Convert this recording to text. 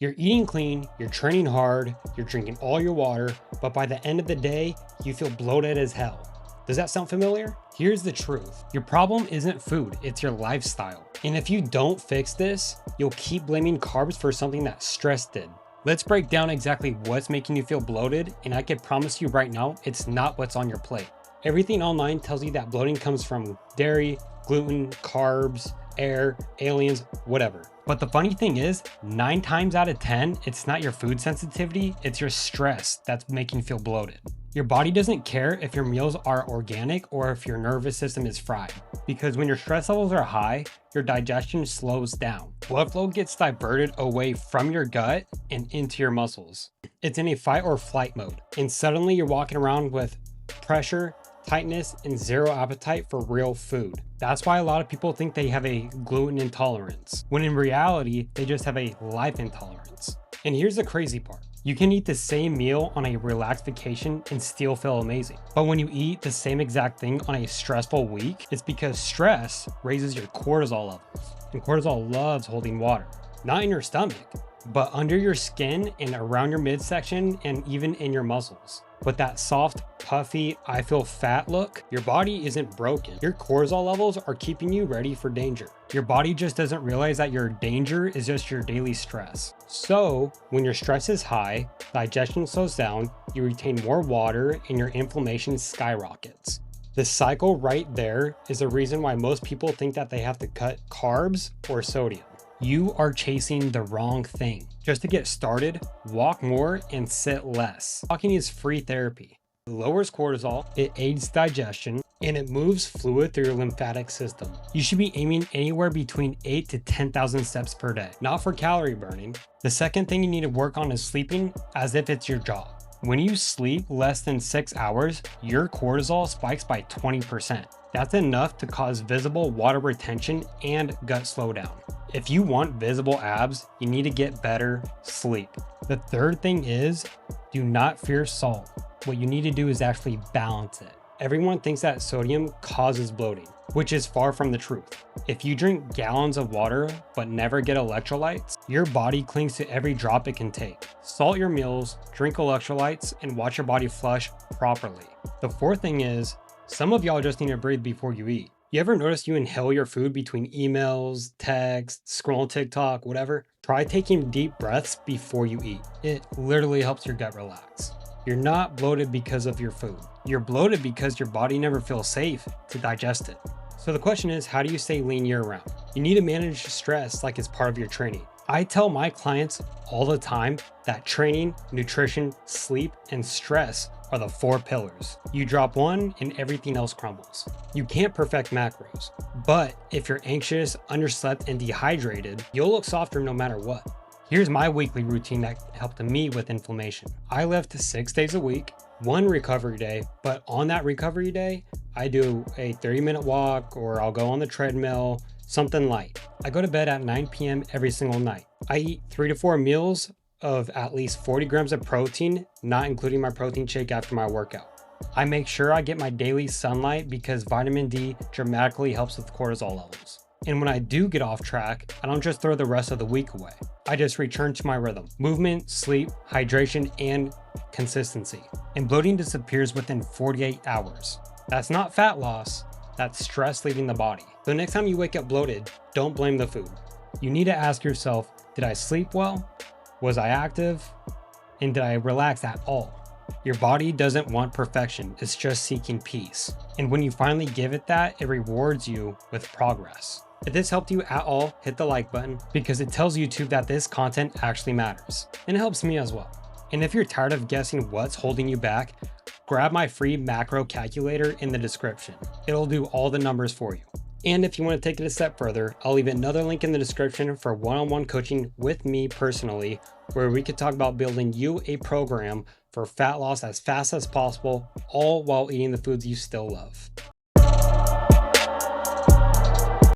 You're eating clean, you're training hard, you're drinking all your water, but by the end of the day, you feel bloated as hell. Does that sound familiar? Here's the truth. Your problem isn't food, it's your lifestyle. And if you don't fix this, you'll keep blaming carbs for something that stress did. Let's break down exactly what's making you feel bloated, and I can promise you right now, it's not what's on your plate. Everything online tells you that bloating comes from dairy, gluten, carbs, air, aliens, whatever. But the funny thing is, 9 times out of 10, it's not your food sensitivity, it's your stress that's making you feel bloated. Your body doesn't care if your meals are organic or if your nervous system is fried, because when your stress levels are high, your digestion slows down. Blood flow gets diverted away from your gut and into your muscles. It's in a fight or flight mode, and suddenly you're walking around with pressure, tightness, and zero appetite for real food. That's why a lot of people think they have a gluten intolerance, when in reality, they just have a life intolerance. And here's the crazy part. You can eat the same meal on a relaxed vacation and still feel amazing. But when you eat the same exact thing on a stressful week, it's because stress raises your cortisol levels. And cortisol loves holding water. Not in your stomach, but under your skin and around your midsection and even in your muscles. But that soft, puffy, I feel fat look, your body isn't broken. Your cortisol levels are keeping you ready for danger. Your body just doesn't realize that your danger is just your daily stress. So when your stress is high, digestion slows down, you retain more water, and your inflammation skyrockets. The cycle right there is the reason why most people think that they have to cut carbs or sodium. You are chasing the wrong thing. Just to get started, walk more and sit less. Walking is free therapy. It lowers cortisol, it aids digestion, and it moves fluid through your lymphatic system. You should be aiming anywhere between 8 to 10,000 steps per day, not for calorie burning. The second thing you need to work on is sleeping as if it's your job. When you sleep less than 6 hours, your cortisol spikes by 20%. That's enough to cause visible water retention and gut slowdown. If you want visible abs, you need to get better sleep. The third thing is, do not fear salt. What you need to do is actually balance it. Everyone thinks that sodium causes bloating, which is far from the truth. If you drink gallons of water but never get electrolytes, your body clings to every drop it can take. Salt your meals, drink electrolytes, and watch your body flush properly. The fourth thing is, some of y'all just need to breathe before you eat. You ever notice you inhale your food between emails, texts, scroll TikTok, whatever? Try taking deep breaths before you eat. It literally helps your gut relax. You're not bloated because of your food. You're bloated because your body never feels safe to digest it. So the question is, how do you stay lean year round? You need to manage stress like it's part of your training. I tell my clients all the time that training, nutrition, sleep, and stress are the 4 pillars. You drop one and everything else crumbles. You can't perfect macros, but if you're anxious, underslept, and dehydrated, you'll look softer no matter what. Here's my weekly routine that helped me with inflammation. I lift 6 days a week, 1 recovery day, but on that recovery day, I do a 30-minute walk or I'll go on the treadmill, something light. I go to bed at 9 p.m. every single night. I eat 3 to 4 meals of at least 40 grams of protein, not including my protein shake after my workout. I make sure I get my daily sunlight because vitamin D dramatically helps with cortisol levels. And when I do get off track, I don't just throw the rest of the week away. I just return to my rhythm: movement, sleep, hydration, and consistency. And bloating disappears within 48 hours. That's not fat loss, that's stress leaving the body. So next time you wake up bloated, don't blame the food. You need to ask yourself, did I sleep well? Was I active? And did I relax at all? Your body doesn't want perfection, it's just seeking peace. And when you finally give it that, it rewards you with progress. If this helped you at all, hit the like button because it tells YouTube that this content actually matters. And it helps me as well. And if you're tired of guessing what's holding you back, grab my free macro calculator in the description. It'll do all the numbers for you. And if you want to take it a step further, I'll leave another link in the description for one-on-one coaching with me personally, where we could talk about building you a program for fat loss as fast as possible, all while eating the foods you still love.